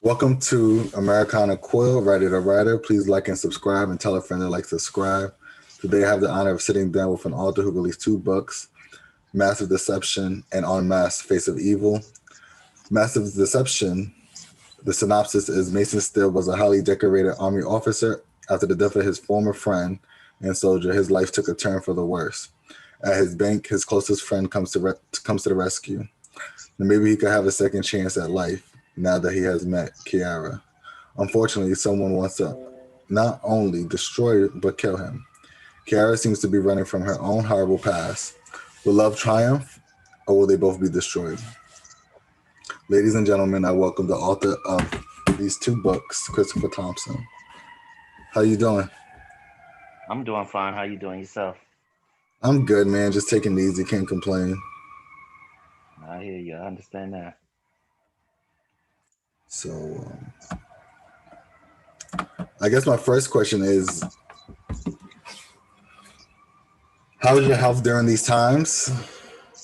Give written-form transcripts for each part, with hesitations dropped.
Welcome to Americana Quill, Writer to Writer. Please like and subscribe and tell a friend to like subscribe. Today I have the honor of sitting down with an author who released two books, Massive Deception and Unmasked, Face of Evil. Massive Deception, the synopsis is Mason Steele was a highly decorated Army officer. After the death of his former friend and soldier, his life took a turn for the worse. At his bank, his closest friend comes to the rescue. And maybe he could have a second chance at life now that he has met Kiera. Unfortunately, someone wants to not only destroy but kill him. Kiera seems to be running from her own horrible past. Will love triumph, or will they both be destroyed? Ladies and gentlemen, I welcome the author of these two books, Christopher Thompson. How you doing? I'm doing fine. How you doing yourself? I'm good, man. Just taking it easy. Can't complain. I hear you. I understand that. So, I guess my first question is, how is your health during these times?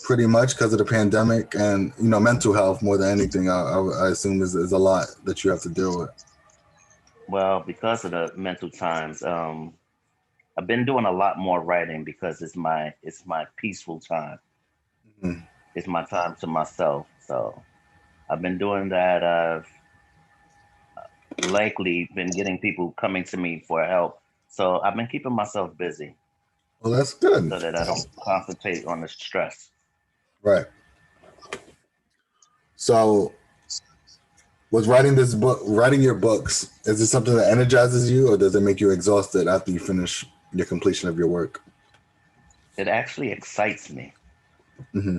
Pretty much because of the pandemic and mental health more than anything. I assume is a lot that you have to deal with. Well, because of the mental times, I've been doing a lot more writing because it's my peaceful time. Mhm. It's my time to myself. So I've been doing that. I've likely been getting people coming to me for help. So I've been keeping myself busy Well, that's good. so that I don't concentrate on the stress. Right. So, was writing your books, is it something that energizes you, or does it make you exhausted after you finish your completion of your work? It actually excites me. Hmm.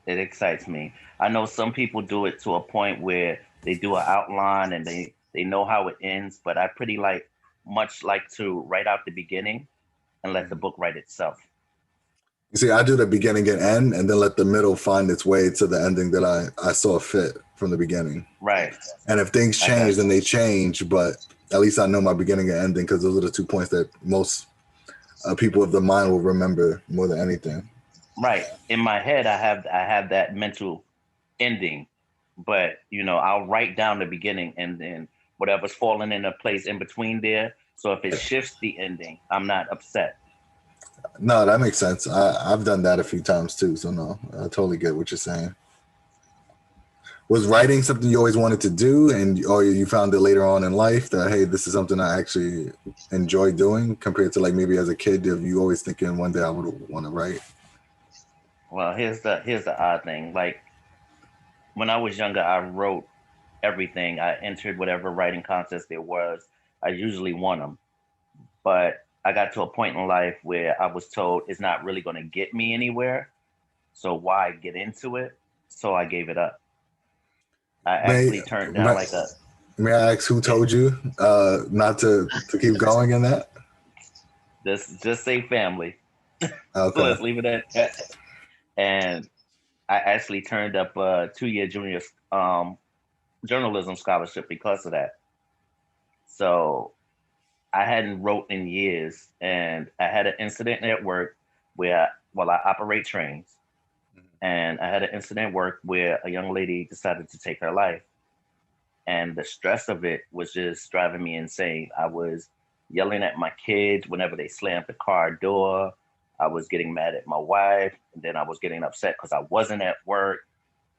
It excites me. I know some people do it to a point where they do an outline and they know how it ends, but I pretty much like to write out the beginning and let the book write itself. You see, I do the beginning and end, and then let the middle find its way to the ending that I saw fit from the beginning. Right. And if things I got change, then they change. But at least I know my beginning and ending because those are the 2 points that most people of the mind will remember more than anything. right. In my head I have that mental ending, but I'll write down the beginning and then whatever's falling into place in between there. So if it shifts the ending, I'm not upset. No, that makes sense. I've done that a few times too. So no, I totally get what you're saying. Was writing something you always wanted to do, and or you found it later on in life that hey, this is something I actually enjoy doing compared to like maybe as a kid, if you always thinking one day I would want to write. Well, here's the odd thing. Like when I was younger, I wrote everything. I entered whatever writing contest there was. I usually won them, but I got to a point in life where I was told it's not really going to get me anywhere. So why get into it? So I gave it up. I May, actually turned down may, like a may I ask who told you not to keep going in that? just say family. Okay. Let's leave it at that. And I actually turned up a 2-year junior um, journalism scholarship because of that. So I hadn't wrote in years, and I had an incident at work where, well, I operate trains, and I had an incident at work where a young lady decided to take her life, and the stress of it was just driving me insane. I was yelling at my kids whenever they slammed the car door. I was getting mad at my wife, and then I was getting upset because I wasn't at work,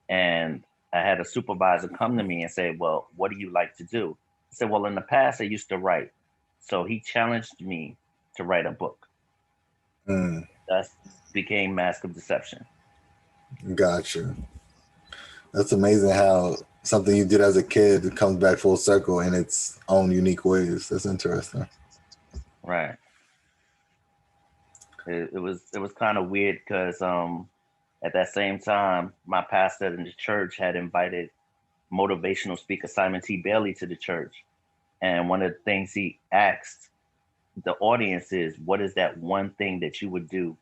and I had a supervisor come to me and say, "Well, what do you like to do?" I said, "Well, in the past, I used to write." So he challenged me to write a book. Mm, That became Mask of Deception. gotcha. That's amazing how something you did as a kid comes back full circle in its own unique ways. That's interesting. Right. It was kind of weird because at that same time, my pastor in the church had invited motivational speaker Simon T. Bailey to the church, and one of the things he asked the audience is, "What is that one thing that you would do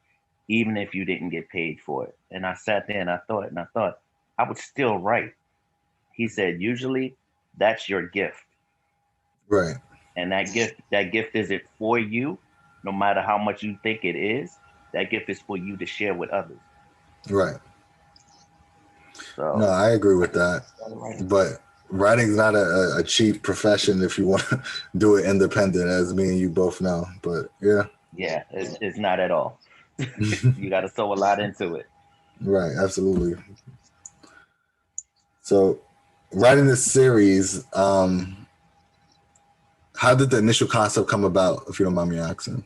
even if you didn't get paid for it?" And I sat there and I thought, I would still write. He said, "Usually, that's your gift, Right. and that gift isn't for you, no matter how much you think it is. That gift is for you to share with others." Right. No, So I agree I with just that. started writing. But writing's not a cheap profession if you want to do it independent, as me and you both know. But yeah. Yeah, it's not at all. You got to throw a lot into it. Right, absolutely. So, writing this series, how did the initial concept come about, if you don't mind me asking?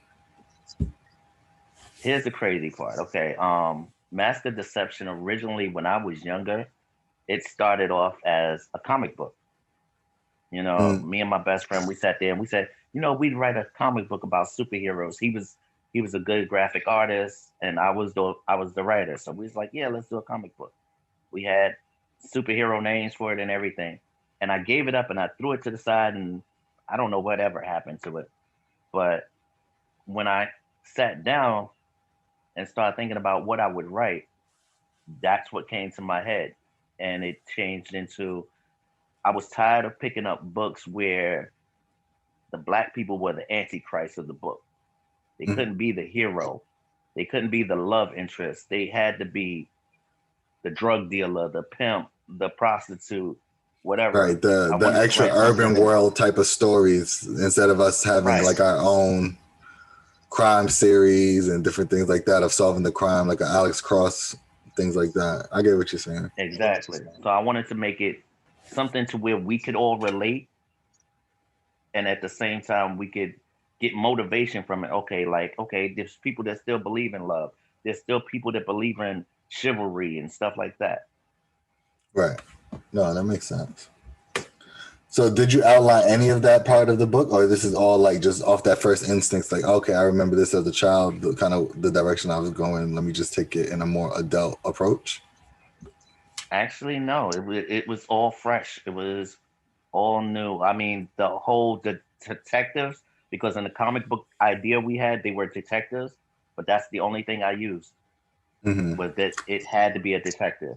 Here's the crazy part. Okay, Master Deception originally, when I was younger, it started off as a comic book. You know, Mm, me and my best friend, we sat there and we said, you know, we'd write a comic book about superheroes. He was a good graphic artist, and I was the writer. So we was like, yeah, let's do a comic book. We had superhero names for it and everything. And I gave it up and I threw it to the side, and I don't know whatever happened to it. But when I sat down and started thinking about what I would write, that's what came to my head. And it changed into I was tired of picking up books where the black people were the antichrist of the book. They mm. couldn't be the hero. They couldn't be the love interest. They had to be the drug dealer, the pimp, the prostitute, whatever. Right, the I the wanted to extra write something urban that, world type of stories instead of us having right, like our own crime series and different things like that of solving the crime, like a Alex Cross, things like that. I get what you're saying. exactly. So I wanted to make it something to where we could all relate, and at the same time we could get motivation from it. Okay, like, okay, there's people that still believe in love. There's still people that believe in chivalry and stuff like that. Right. No, that makes sense. So did you outline any of that part of the book, or this is all like just off that first instincts, like, okay, I remember this as a child, the kind of the direction I was going, let me just take it in a more adult approach? Actually, no, it was all fresh. It was all new. I mean, the detectives, because in the comic book idea we had, they were detectives, but that's the only thing I used Hmm. was that it had to be a detective.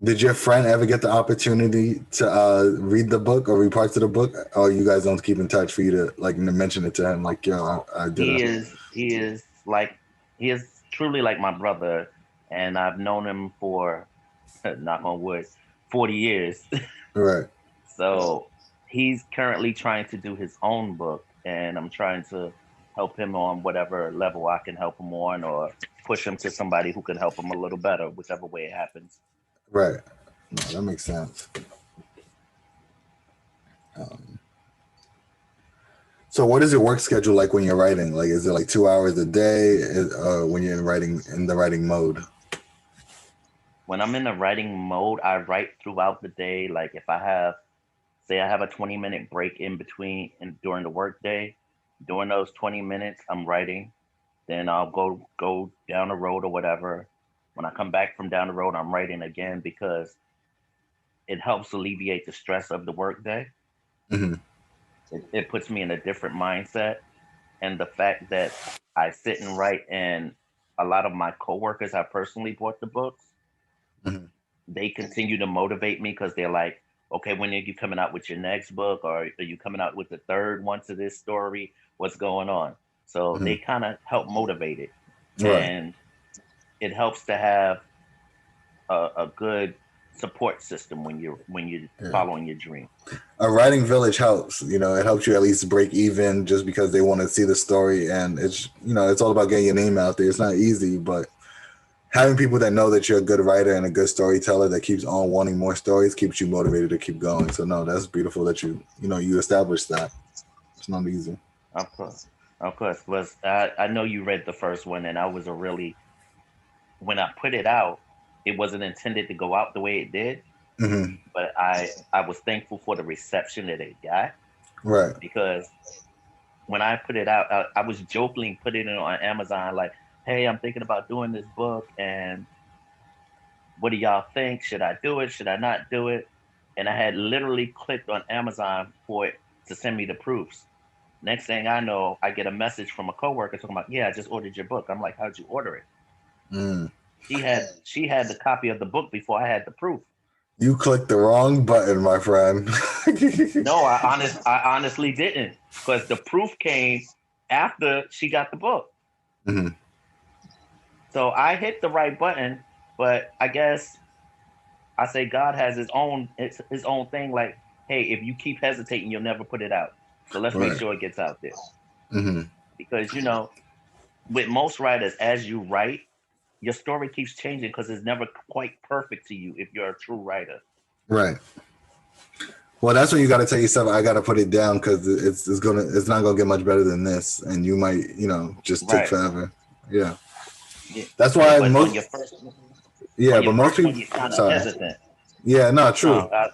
Did your friend ever get the opportunity to read the book or read parts of the book, or you guys don't keep in touch for you to like mention it to him, like, yo, I did a He is truly like my brother, and I've known him for knock on wood, 40 years. right. So he's currently trying to do his own book, and I'm trying to help him on whatever level I can help him on, or push him to somebody who can help him a little better, whichever way it happens. Right. No, that makes sense. Um, so what is your work schedule like when you're writing? Like, is it like 2 hours a day when you're in the writing mode? When I'm in the writing mode, I write throughout the day. Like if I have, say, I have a 20-minute break in between and during the workday, during those 20 minutes, I'm writing. Then I'll go down the road or whatever. When I come back from down the road, I'm writing again because it helps alleviate the stress of the workday. Hmm. It puts me in a different mindset. And the fact that I sit and write, and a lot of my coworkers have personally bought the books, Hmm. they continue to motivate me because they're like, okay, when are you coming out with your next book? Or are you coming out with the third one to this story? What's going on? So Hmm. they kind of help motivate it. Right. And it helps to have a good support system when you're Yeah. following your dream. A writing village helps. You know, it helps you at least break even just because they want to see the story, and it's all about getting your name out there. It's not easy, but having people that know that you're a good writer and a good storyteller that keeps on wanting more stories keeps you motivated to keep going. So no, that's beautiful that you established that. It's not easy. Of course, of course. Was I know you read the first one, and I was a really when I put it out, it wasn't intended to go out the way it did, Hmm. but I was thankful for the reception that it got Right. because when I put it out, I was jokingly putting it on Amazon like, "Hey, I'm thinking about doing this book, and what do y'all think? Should I do it? Should I not do it?" And I had literally clicked on Amazon for it to send me the proofs. Next thing I know, I get a message from a coworker talking about, "Yeah, I just ordered your book." I'm like, "How'd you order it?" Mm. She had the copy of the book before I had the proof. You clicked the wrong button, my friend. No, I honestly didn't, because the proof came after she got the book. Hmm. So I hit the right button, but I guess I say God has his own thing. Like, hey, if you keep hesitating, you'll never put it out. So let's make Right. sure it gets out there. Hmm. Because with most writers, as you write, your story keeps changing because it's never quite perfect to you if you're a true writer. Right. Well, that's when you got to tell yourself, I got to put it down because it's not gonna get much better than this, and you might just take Right. forever. Yeah. Yeah. That's Yeah. why But most. Yeah, but most people. one, you're kind of Sorry. hesitant. Yeah. No. True. No.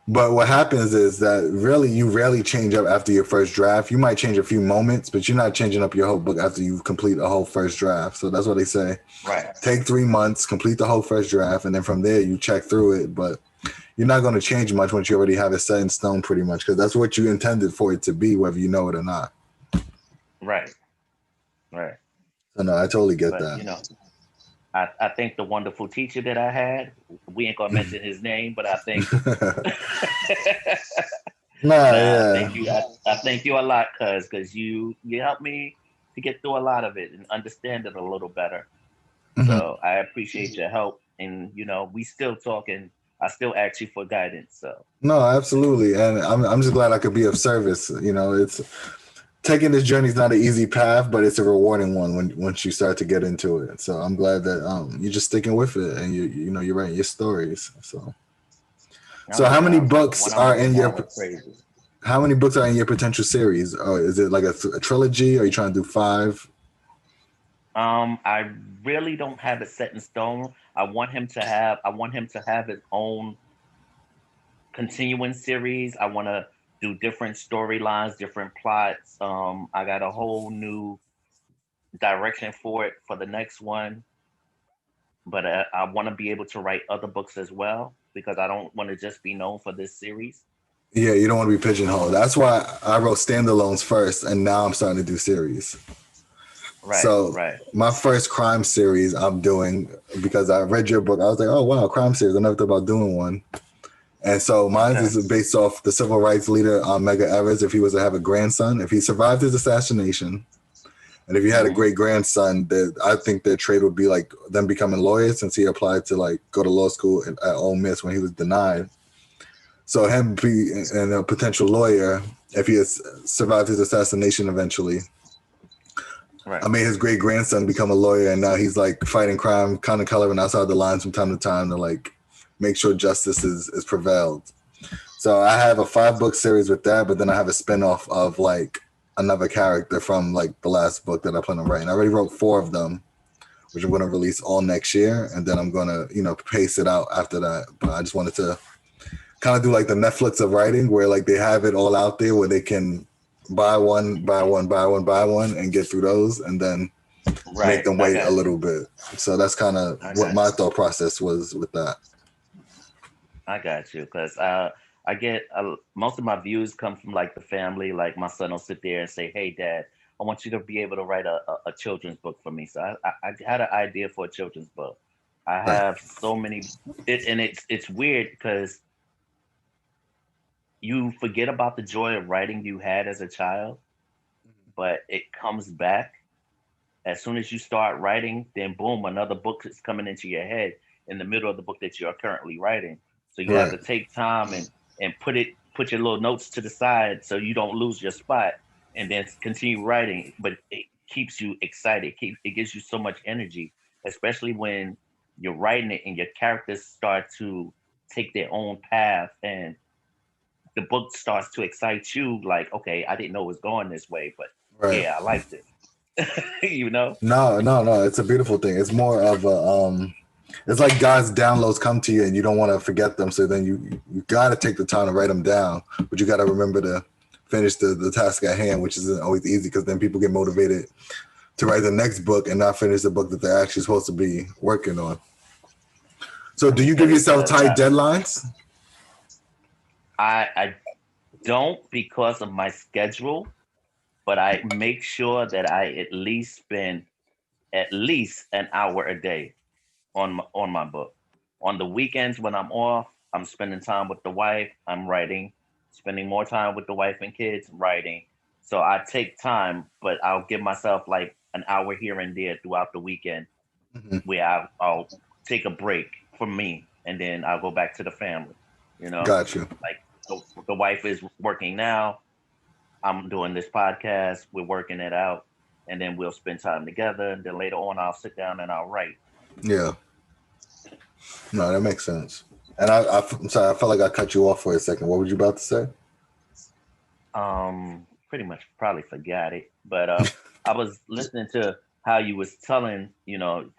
But what happens is that really you rarely change up after your first draft. You might change a few moments, but you're not changing up your whole book after you complete a whole first draft. So that's what they say. Right. Take 3 months, complete the whole first draft, and then from there you check through it. But you're not going to change much once you already have it set in stone pretty much because that's what you intended for it to be, whether you know it or not. Right. Right. So no, I totally get But that. I think the wonderful teacher that I had, we ain't gonna mention his name, but I think Nah, nah, yeah. thank you. I thank you a lot, cause you helped me to get through a lot of it and understand it a little better. Mhm. So I appreciate your help, and we still talking. I still ask you for guidance. So No, absolutely. And I'm just glad I could be of service. It's taking this journey is not an easy path, but it's a rewarding one once you start to get into it. So I'm glad that you're just sticking with it and you're writing your stories. So oh how many yeah, the books one I'm are writing in now your was crazy. how many books are in your potential series? Or is it like a trilogy? Or are you trying to do 5? I really don't have it set in stone. I want him to have his own continuing series. I want to do different storylines, different plots. I got a whole new direction for it for the next one, but I want to be able to write other books as well because I don't want to just be known for this series. Yeah, you don't want to be pigeonholed. Um, That's why I wrote standalones first, and now I'm starting to do series. right, So right. my first crime series I'm doing because I read your book. I was like, oh wow, crime series. I never thought about doing one. And so mine Okay. is based off the civil rights leader Medgar Evers. If he was to have a grandson, if he survived his assassination, and if he had a Hmm. great grandson, that I think their trade would be like them becoming lawyers since he applied to like go to law school at Ole Miss when he was denied. So him be and a potential lawyer if he has survived his assassination eventually. Right. I made his great grandson become a lawyer, and now he's like fighting crime, kind of coloring outside the lines from time to time to like make sure justice is prevailed. So I have a 5-book series with that, but then I have a spinoff of like another character from like the last book that I plan on writing. I already wrote 4 of them, which I'm going to release all next year, and then I'm going to pace it out after that. But I just wanted to kind of do like the Netflix of writing, where like they have it all out there, where they can buy one, buy one, buy one, buy one, and get through those, and then make Right. them I wait a got you. little bit. So that's kind of I what got my you. thought process was with that. I got you. Because I get most of my views come from like the family. Like my son will sit there and say, "Hey, Dad, I want you to be able to write a children's book for me." So I had an idea for a children's book. I Right. have so many, and it's weird because you forget about the joy of writing you had as a child, but it comes back as soon as you start writing. Then boom, another book is coming into your head in the middle of the book that you're currently writing. So you have Right. to take time and put your little notes to the side so you don't lose your spot, and then continue writing. But it keeps you excited. It gives you so much energy, especially when you're writing it and your characters start to take their own path and the book starts to excite you. Like, okay, I didn't know it was going this way, but Right. yeah, I liked it. you know? No, no, no. It's a beautiful thing. It's more of a it's like God's downloads come to you and you don't want to forget them. So then you got to take the time to write them down, but you got to remember to finish the task at hand, which isn't always easy because then people get motivated to write the next book and not finish the book that they're actually supposed to be working on. So do you give yourself Because tight deadlines? I don't because of my schedule, but I make sure that I at least spend at least an hour a day on my book. On the weekends when I'm off, I'm spending time with the wife. I'm writing, spending more time with the wife and kids writing. So I take time, but I'll give myself like an hour here and there throughout the weekend Mhm. where I'll take a break for me and then I'll go back to the family. You know, Got you. like the wife is working now. I'm doing this podcast. We're working it out, and then we'll spend time together. And then later on, I'll sit down and I'll write. Yeah. No, that makes sense. And I'm sorry, I felt like I cut you off for a second. What were you about to say? Pretty much probably forgot it, but I was listening to how you was telling,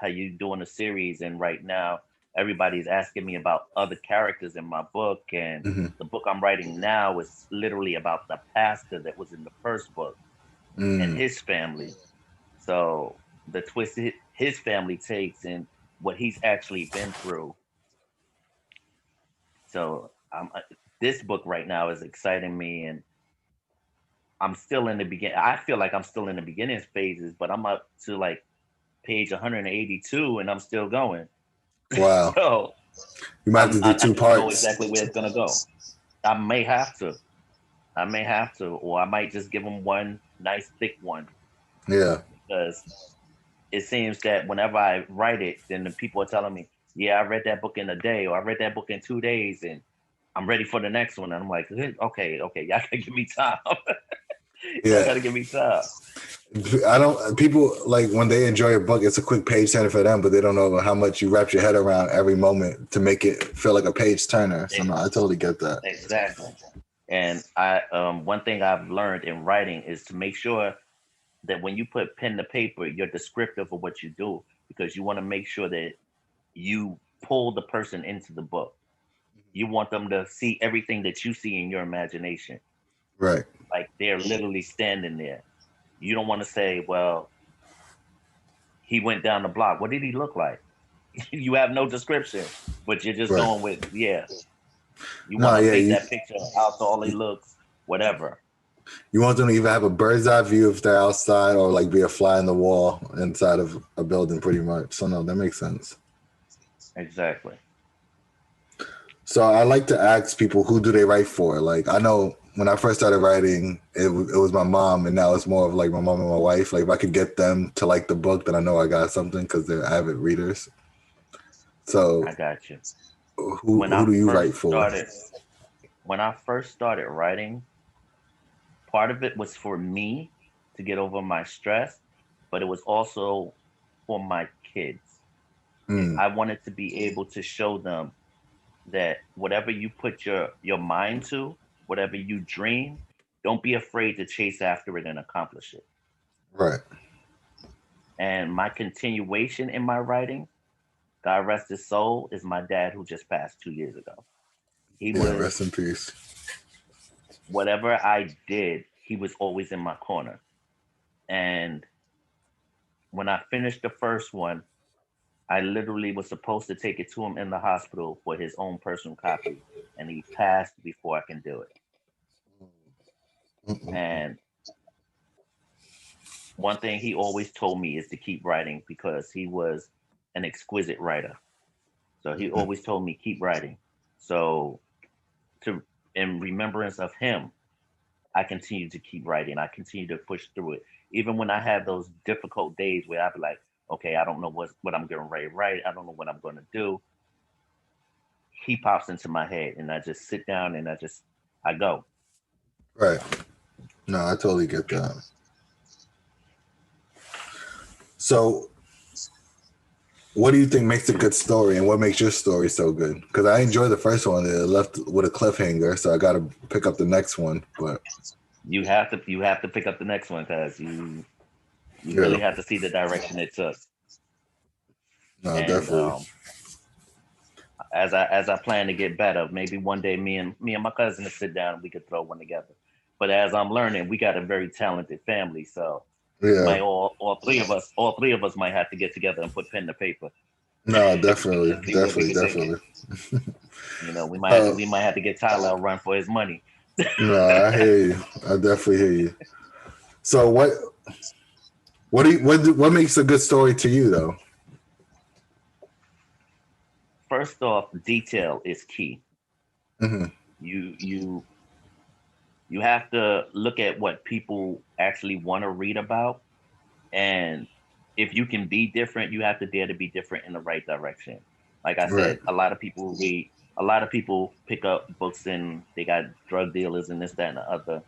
how you doing a series, and right now everybody's asking me about other characters in my book, and Mm-hmm. the book I'm writing now is literally about the pastor that was in the first book and his family. So the twist his family takes and what he's actually been through. So this book right now is exciting me, and I'm still in the begin. I feel like I'm still in the beginning phases, but I'm up to like page 182, and I'm still going. Wow. So You might have to do I two don't know parts. exactly where it's gonna go. I may have to. I may have to, or I might just give them one nice thick one, Yeah. because it seems that whenever I write it, then the people are telling me, "Yeah, I read that book in a day, or I read that book in 2 days, and I'm ready for the next one." And I'm like, "Okay, y'all gotta give me time. Y'all Yeah. gotta give me time." I don't. People like when they enjoy a book, it's a quick page turner for them, but they don't know how much you wrap your head around every moment to make it feel like a page turner. So no, I totally get that. Exactly. And one thing I've learned in writing is to make sure that when you put pen to paper, you're descriptive of what you do, because you want to make sure that you pull the person into the book. You want them to see everything that you see in your imagination. Right. Like they're literally standing there. You don't want to say, well, he went down the block. What did he look like? You have no description, but you're just Right. going with, yeah. You No, want to yeah. paint that picture, how tall he looks, whatever. You want them to either have a bird's eye view if they're outside, or like be a fly in the wall inside of a building, pretty much. So no, that makes sense. Exactly. So I like to ask people, who do they write for? Like, I know when I first started writing, it was my mom, and now it's more of like my mom and my wife. Like, if I could get them to like the book, then I know I got something, because they're avid readers. So I got you. who do you write for? When I first started writing, part of it was for me to get over my stress, but it was also for my kids. Mm, I wanted to be able to show them that whatever you put your mind to, whatever you dream, don't be afraid to chase after it and accomplish it. right. And my continuation in my writing, God rest his soul, is my dad, who just passed 2 years ago. He Yeah, was, rest in peace. whatever I did, he was always in my corner. And when I finished the first one, I literally was supposed to take it to him in the hospital for his own personal copy, and he passed before I can do it. Mm-mm. And one thing he always told me is to keep writing, because he was an exquisite writer. So he always told me, keep writing. So to in remembrance of him, I continue to keep writing. I continue to push through it. Even when I have those difficult days where I'd be like, okay, I don't know what I'm getting ready to write. I don't know what I'm going to do. He pops into my head, and I just sit down and I go. Right. No, I totally get that. So what do you think makes a good story, and what makes your story so good? Because I enjoyed the first one. It left with a cliffhanger, so I got to pick up the next one. But You have to pick up the next one, because you yeah, really have to see the direction it took. no, And definitely. as I plan to get better, maybe one day me and my cousin will sit down and we could throw one together. But as I'm learning, we got a very talented family, so we Yeah, might all three of us might have to get together and put pen to paper no, to definitely, see where we definitely, could take it. definitely. Uh, We might have to get Tyler a run for his money. no, I hear you. I definitely hear you. So what makes a good story to you, though? First off, detail is key. Hmm. You you have to look at what people actually want to read about, and if you can be different, you have to dare to be different in the right direction. Like I Right. said, a lot of people read. A lot of people pick up books and they got drug dealers and this, that, and the other.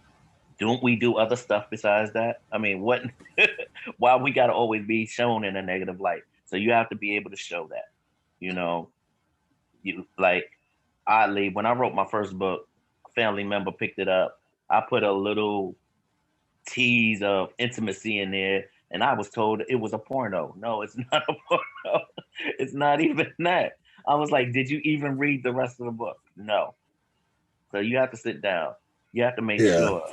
Don't we do other stuff besides that? I mean, what? Why we got to always be shown in a negative light? So you have to be able to show that. You know, you like oddly when I wrote my first book, a family member picked it up. I put a little tease of intimacy in there, and I was told it was a porno. No, it's not a porno. It's not even that. I was like, did you even read the rest of the book? No. So you have to sit down. You have to make Yeah. sure.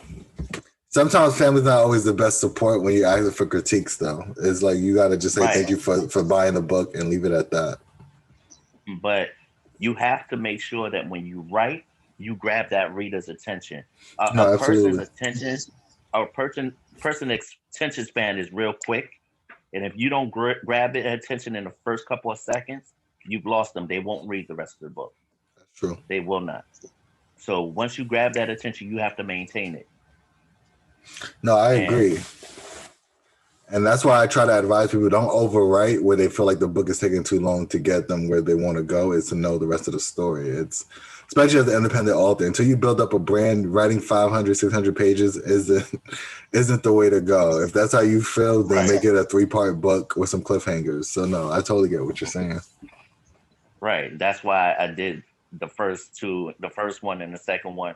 Sometimes family's not always the best support when you're asking for critiques, though. It's like you got to just say Right. thank you for buying the book and leave it at that. But you have to make sure that when you write, you grab that reader's attention. No, A person's absolutely. attention, person's attention span is real quick, and if you don't grab their attention in the first couple of seconds, you've lost them. They won't read the rest of the book. That's true. They will not. So once you grab that attention, you have to maintain it. No, I agree. And that's why I try to advise people don't overwrite where they feel like the book is taking too long to get them where they want to go. Is to know the rest of the story. It's especially as an independent author, until you build up a brand, writing 500, 600 pages isn't the way to go. If that's how you feel, then make it a 3-part book with some cliffhangers. So no, I totally get what you're saying. Right. That's why I did the first two, the first one and the second one.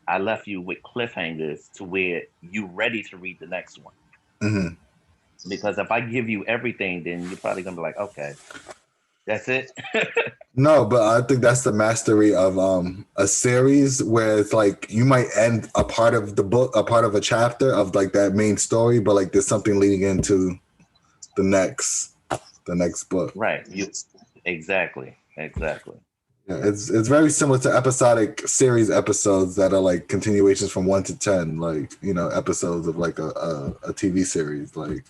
I left you with cliffhangers to where you ready to read the next one. Mm-hmm. Because if I give you everything, then you're probably gonna be like, okay, that's it. No, but I think that's the mastery of a series where it's like you might end a part of the book, a part of a chapter of like that main story, but like there's something leading into the next book. Right. You exactly. Yeah, it's very similar to episodic series episodes that are like continuations from 1 to 10, like, you know, episodes of like a TV series. Like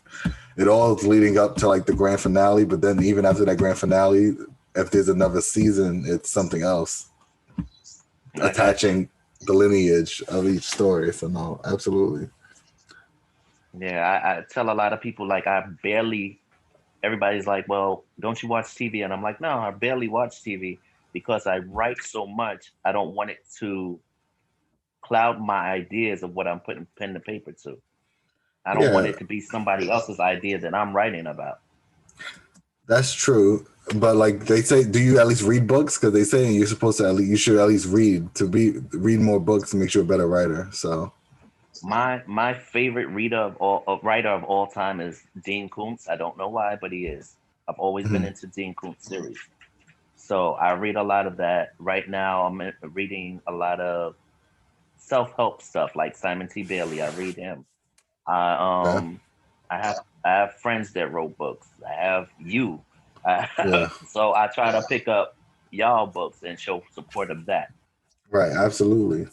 it all is leading up to like the grand finale, but then even after that grand finale, if there's another season, it's something else attaching the lineage of each story. So no, absolutely. Yeah, I tell a lot of people like everybody's like, well, don't you watch TV? And I'm like, no, I barely watch TV because I write so much. I don't want it to cloud my ideas of what I'm putting pen to paper to. I don't want it to be somebody else's idea that I'm writing about. That's true. But like they say, do you at least read books? Because they say you're supposed to you should at least read more books to make you a better writer. So my favorite writer of all time is Dean Koontz. I don't know why, but he is. I've always been into Dean Koontz series. So I read a lot of that. Right now I'm reading a lot of self-help stuff like Simon T. Bailey. I read him. I have friends that wrote books. I have you. So I try to pick up y'all books and show support of that. Right, absolutely.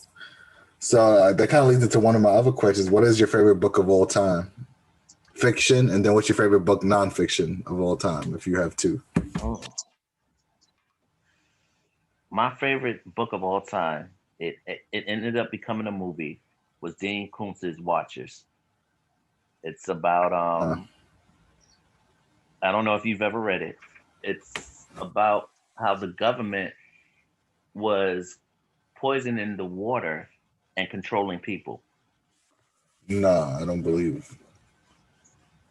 So that kind of leads into one of my other questions. What is your favorite book of all time? Fiction, and then what's your favorite book nonfiction of all time, if you have two? Oh. My favorite book of all time, it ended up becoming a movie, was Dean Koontz's Watchers. It's about I don't know if you've ever read it. It's about how the government was poisoning the water and controlling people. No, I don't believe.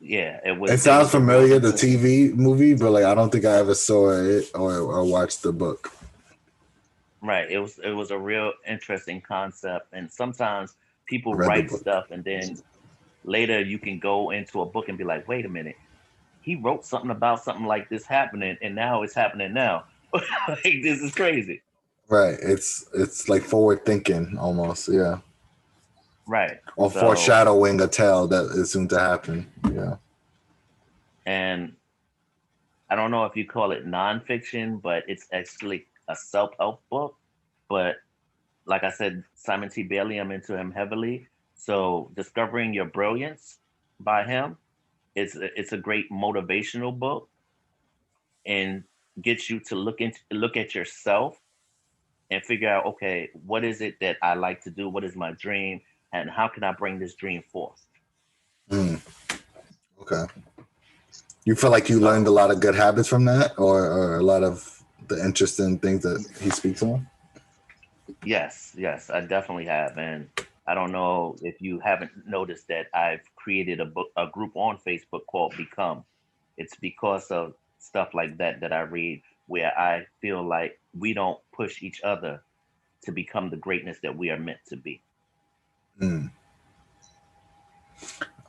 Yeah, it was. It sounds familiar, the TV movie, but like I don't think I ever saw it or watched the book. Right. It was a real interesting concept, and sometimes people write stuff, and then later you can go into a book and be like, wait a minute, he wrote something about something like this happening, and now it's happening now. Like this is crazy. Right. It's like forward thinking almost, yeah. Right. Or foreshadowing a tale that is soon to happen. Yeah. And I don't know if you call it nonfiction, but it's actually a self-help book. But like I said, Simon T. Bailey, I'm into him heavily. So Discovering Your Brilliance by him, it's a great motivational book and gets you to look at yourself and figure out, okay, what is it that I like to do? What is my dream? And how can I bring this dream forth? Okay. You feel like you learned a lot of good habits from that, or a lot of the interesting things that he speaks on? Yes, yes, I definitely have. And I don't know if you haven't noticed that I've created a group on Facebook called Become. It's because of stuff like that that I read, where I feel like we don't push each other to become the greatness that we are meant to be. Mm.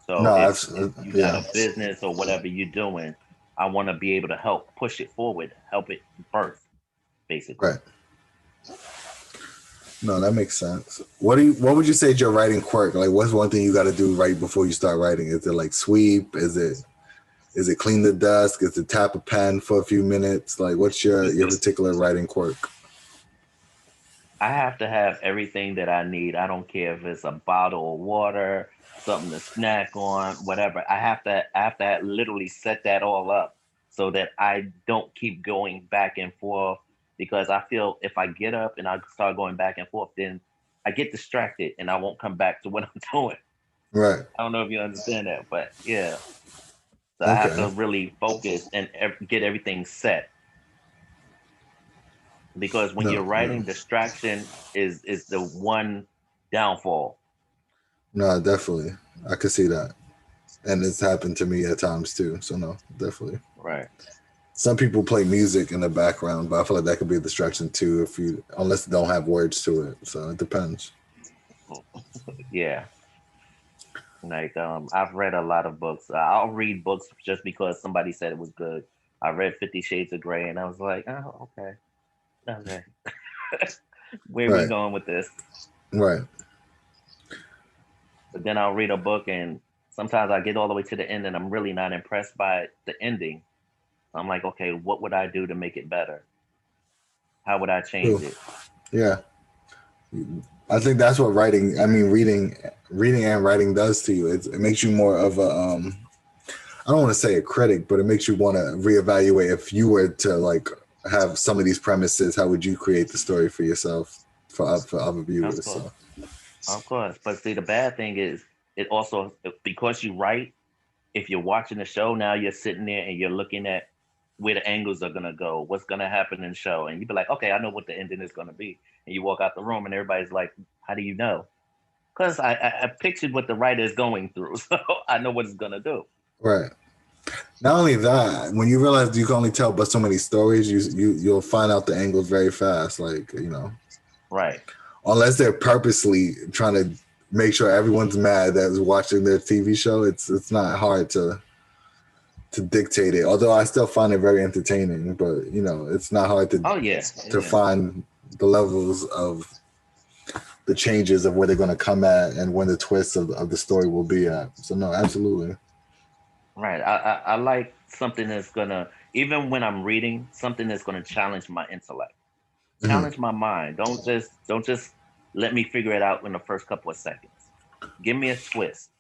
So No, if you got yeah, a business or whatever you're doing, I want to be able to help push it forward, help it birth, basically. right. No, that makes sense. What would you say is your writing quirk? Like, what's one thing you got to do right before you start writing? Is it like sweep? Is it clean the desk? Is it tap a pen for a few minutes? Like, what's your particular writing quirk? I have to have everything that I need. I don't care if it's a bottle of water, something to snack on, whatever. I have to literally set that all up so that I don't keep going back and forth, because I feel if I get up and I start going back and forth, then I get distracted and I won't come back to what I'm doing. Right. I don't know if you understand that, but yeah. So I have Okay. to really focus and get everything set, because when No. you're writing, distraction is the one downfall. No, definitely. I could see that. And it's happened to me at times too. So no, definitely. Right. Some people play music in the background, but I feel like that could be a distraction too if you unless they don't have words to it. So it depends. Yeah. Like I've read a lot of books. I'll read books just because somebody said it was good. I read 50 Shades of Grey and I was like, oh, okay. Okay. Where are we Right. going with this? Right. But then I'll read a book and sometimes I get all the way to the end and I'm really not impressed by the ending. I'm like, okay, what would I do to make it better? How would I change True. it? Yeah. I think that's what writing, I mean reading and writing does to you. It makes you more of a I don't want to say a critic, but it makes you want to reevaluate if you were to like have some of these premises, how would you create the story for yourself for other Of viewers? course. So Of course. But see, the bad thing is it also, because you write, if you're watching the show now, you're sitting there and you're looking at where the angles are gonna go, what's gonna happen in the show, and you be like, okay, I know what the ending is gonna be, and you walk out the room and everybody's like, how do you know? Because I pictured what the writer is going through, so I know what it's gonna do. right. Not only that, when you realize you can only tell but so many stories, you'll find out the angles very fast. Like, Right. unless they're purposely trying to make sure everyone's mad that's watching their TV show, it's not hard to dictate it. Although I still find it very entertaining, but it's not hard Oh yeah, to yeah. find the levels of the changes of where they're going to come at and when the twists of the story will be at. So no, absolutely. Right. I like something that's gonna, even when I'm reading, something that's gonna challenge my intellect, Hmm. challenge my mind. Don't just let me figure it out in the first couple of seconds. Give me a twist.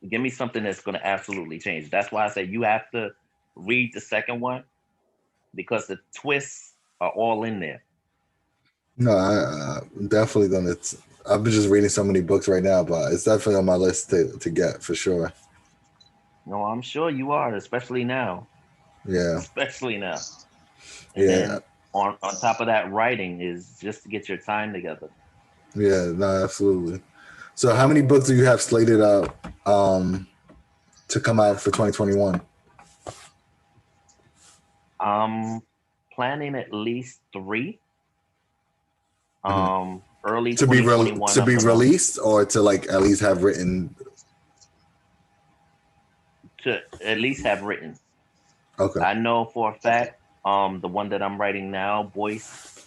Give me something that's going to absolutely change. That's why I say you have to read the second one, because the twists are all in there. No, I'm definitely gonna. I've been just reading so many books right now, but it's definitely on my list to get for sure. No, I'm sure you are, especially now, Yeah, especially now. And yeah, then on top of that, writing is just to get your time together. yeah. No, absolutely. So, how many books do you have slated out to come out for 2021? I'm planning at least three. Mhm. Early 2021, To I'm be gonna released or to like at least have written. to at least have written. Okay, I know for a fact, the one that I'm writing now, Boyce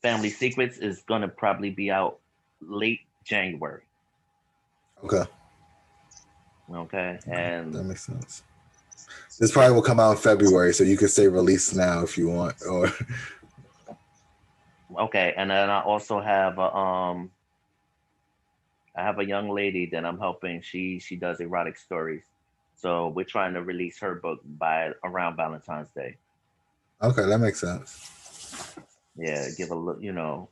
Family Secrets, is gonna probably be out late January. okay, Okay, and that makes sense. This probably will come out in February, so you can say release now if you want. Or okay, and then I also have I have a young lady that I'm helping. She does erotic stories, so we're trying to release her book by around Valentine's Day. okay, that makes sense. Yeah, give a look.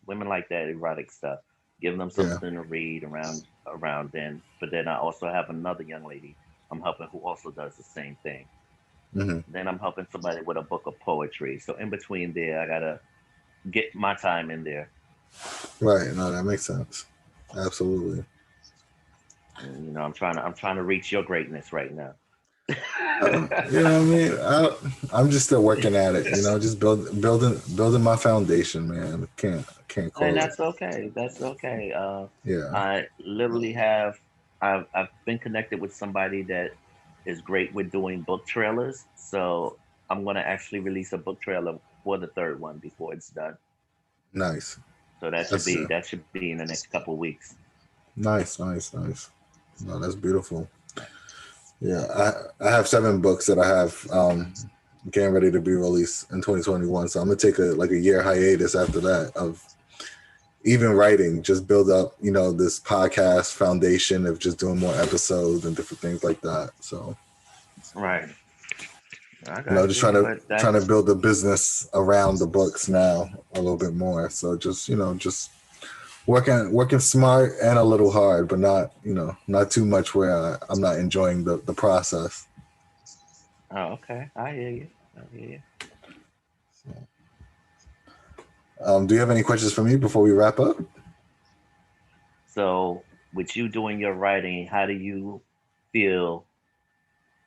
Women like that erotic stuff. Give them Yeah. something to read around then. But then I also have another young lady I'm helping who also does the same thing. Then I'm helping somebody with a book of poetry. So in between there, I gotta get my time in there. Right. No, that makes sense. Absolutely. And, I'm trying to reach your greatness right now. You know what I mean? I'm just still working at it. You know, just building my foundation, man. Can't And call it. that's okay. That's okay. Yeah. I literally I've been connected with somebody that is great with doing book trailers. So I'm gonna actually release a book trailer for the third one before it's done. Nice. So That's that should be in the next couple of weeks. nice. No, that's beautiful. Yeah, I have 7 books that I have getting ready to be released in 2021. So I'm gonna take a year hiatus after that of even writing, just build up, this podcast foundation of just doing more episodes and different things like that. So, Right. I got just you. But trying to that's build a business around the books now a little bit more. So just working smart and a little hard, but not too much where I'm not enjoying the process. oh, okay. I hear you. I hear you. Do you have any questions for me before we wrap up? So with you doing your writing, how do you feel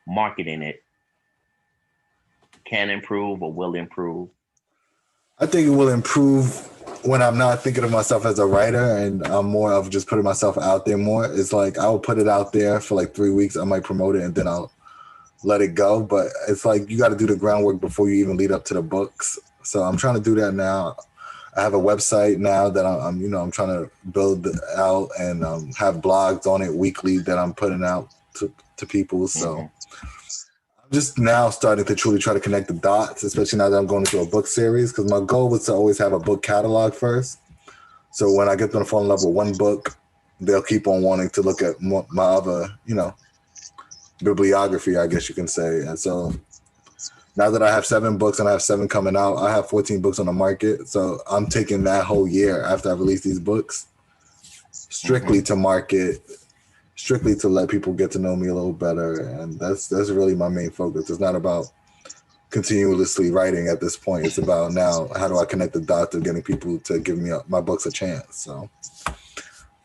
marketing it can improve or will improve? I think it will improve when I'm not thinking of myself as a writer and I'm more of just putting myself out there more. It's like I'll put it out there for like 3 weeks. I might promote it and then I'll let it go. But it's like you got to do the groundwork before you even lead up to the books. So I'm trying to do that now. I have a website now that I'm trying to build out and have blogs on it weekly that I'm putting out to people. So Hmm. I'm just now starting to truly try to connect the dots, especially now that I'm going into a book series, because my goal was to always have a book catalog first. So when I get them to fall in love with one book, they'll keep on wanting to look at my other, bibliography, I guess you can say. And so now that I have 7 books and I have 7 coming out, I have 14 books on the market. So I'm taking that whole year after I release these books Hmm. strictly to market, strictly to let people get to know me a little better. And that's really my main focus. It's not about continuously writing at this point. It's about now how do I connect the dots of getting people to give me my books a chance.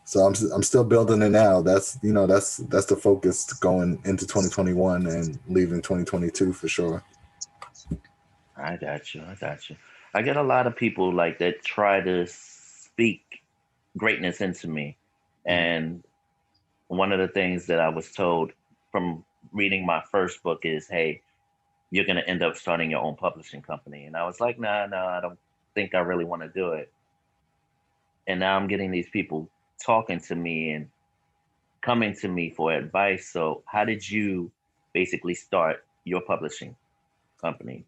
So I'm still building it now. That's the focus going into 2021 and leaving 2022 for sure. I got you. I got you. I get a lot of people like that try to speak greatness into me. Mhm. And one of the things that I was told from reading my first book is, hey, you're going to end up starting your own publishing company. And I was like, nah, no, I don't think I really want to do it. And now I'm getting these people talking to me and coming to me for advice. So, how did you basically start your publishing company?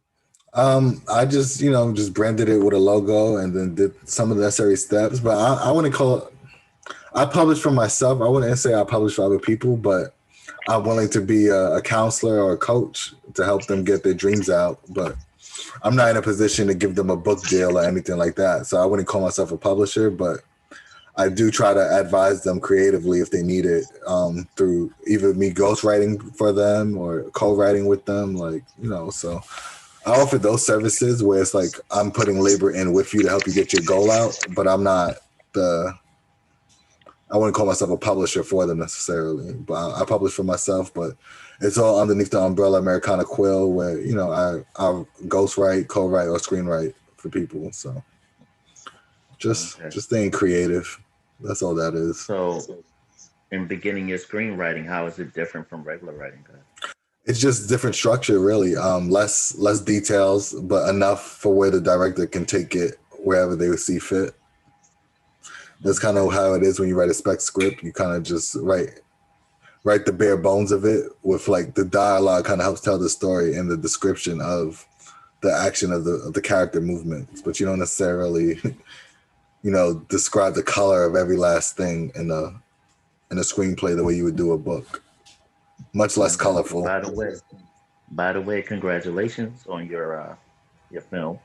I just branded it with a logo and then did some of the necessary steps. But I wouldn't call it. I publish for myself. I wouldn't say I publish for other people, but I'm willing to be a counselor or a coach to help them get their dreams out. But I'm not in a position to give them a book deal or anything like that. So I wouldn't call myself a publisher, but I do try to advise them creatively if they need it through either me ghostwriting for them or co-writing with them. So I offer those services where it's like I'm putting labor in with you to help you get your goal out, but the I wouldn't call myself a publisher for them necessarily. But I publish for myself, but it's all underneath the umbrella Americana Quill, where I ghostwrite, co-write, or screenwrite for people. So Okay. just staying creative. That's all that is. So, in beginning your screenwriting, how is it different from regular writing, guys? It's just different structure, really. Less details, but enough for where the director can take it wherever they would see fit. That's kind of Okay. how it is when you write a spec script. You kind of just write the bare bones of it with like the dialogue kind of helps tell the story and the description of the action of the character movements, but you don't necessarily describe the color of every last thing in a screenplay the way you would do a book. Much I less got you. colorful. By the way, congratulations on your film.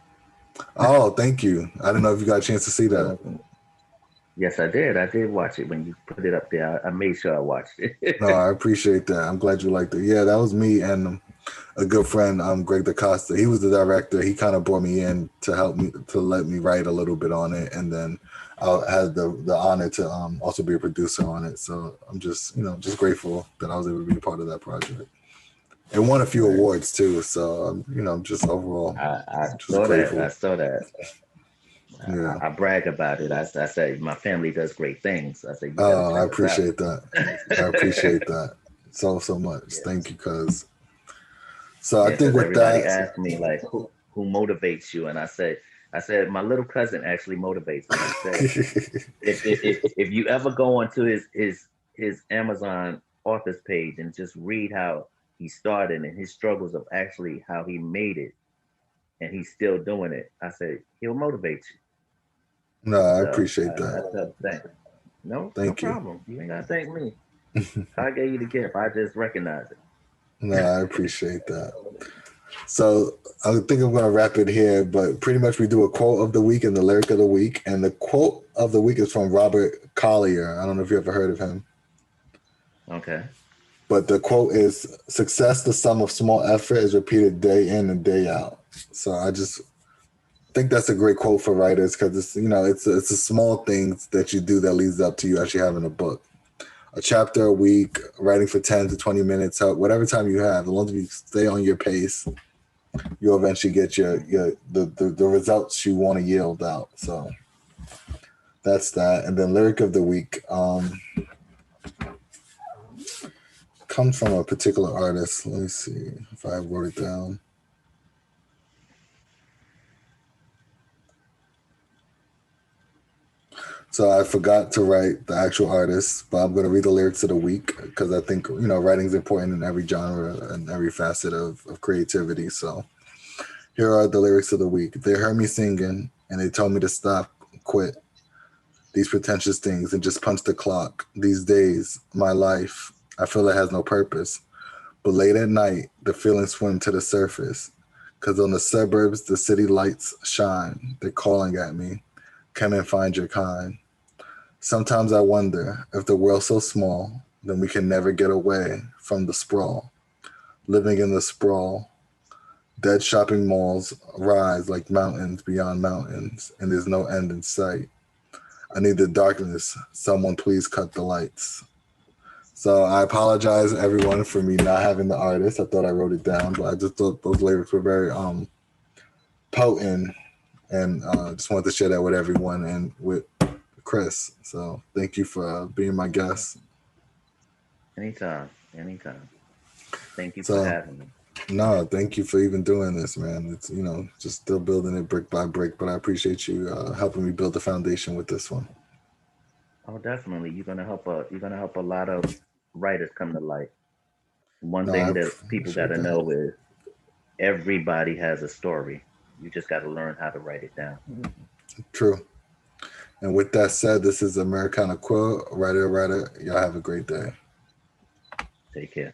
Oh, thank you. I don't know if you got a chance to see You're that. welcome. Yes, I did. I did watch it when you put it up there. I made sure I watched No, it. I appreciate that. I'm glad you liked it. Yeah, that was me, and a good friend, Greg DaCosta. He was the director. He kind of brought me in to help me, to let me write a little bit on it, and then I had the honor to also be a producer on it. So I'm just, just grateful that I was able to be a part of that project. It won a few awards too. So just overall, I just saw grateful. that. I saw that. Yeah. I brag about it. I said my family does great things. I said, I appreciate that. I appreciate that so much. Yeah. Thank you, cuz. So I think with everybody that, asked me like, who motivates you, and I said my little cousin actually motivates me. He said, if you ever go onto his Amazon authors page and just read how he started and his struggles of actually how he made it, and he's still doing it, I said he'll motivate you. no, I So appreciate that. I said, thank you. No Thank you. problem. You ain't gotta thank me. I gave you the gift. I just recognize it. No, I appreciate that. So I think I'm going to wrap it here, but pretty much we do a quote of the week and the lyric of the week. And the quote of the week is from Robert Collier. I don't know if you ever heard of him. Okay. But the quote is, success, the sum of small effort, is repeated day in and day out. So I just think that's a great quote for writers, because it's, it's the small things that you do that leads up to you actually having a book. A chapter a week, writing for 10 to 20 minutes, whatever time you have, as long as you stay on your pace, you'll eventually get the results you want to yield out. So that's that. And then lyric of the week comes from a particular artist. Let me see if I wrote it down. So I forgot to write the actual artist, but I'm going to read the lyrics of the week, because I think, writing is important in every genre and every facet of creativity. So here are the lyrics of the week. They heard me singing and they told me to stop, quit these pretentious things and just punch the clock. These days, my life, I feel it has no purpose. But late at night, the feelings swim to the surface. Because on the suburbs, the city lights shine. They're calling at me. Come and find your kind. Sometimes I wonder if the world's so small, then we can never get away from the sprawl. Living in the sprawl, dead shopping malls rise like mountains beyond mountains, and there's no end in sight. I need the darkness. Someone please cut the lights. So I apologize, everyone, for me not having the artist. I thought I wrote it down, but I just thought those lyrics were very potent, and just wanted to share that with everyone and with Chris. So thank you for being my guest. Anytime. Thank you for having me. No, thank you for even doing this, man. It's, just still building it brick by brick, but I appreciate you helping me build the foundation with this one. Oh, definitely. You're gonna help a lot of writers come to light. One thing that people got to know is everybody has a story. You just got to learn how to write it down. True. And with that said, this is Americana Quill, writer. Y'all have a great day. Take care.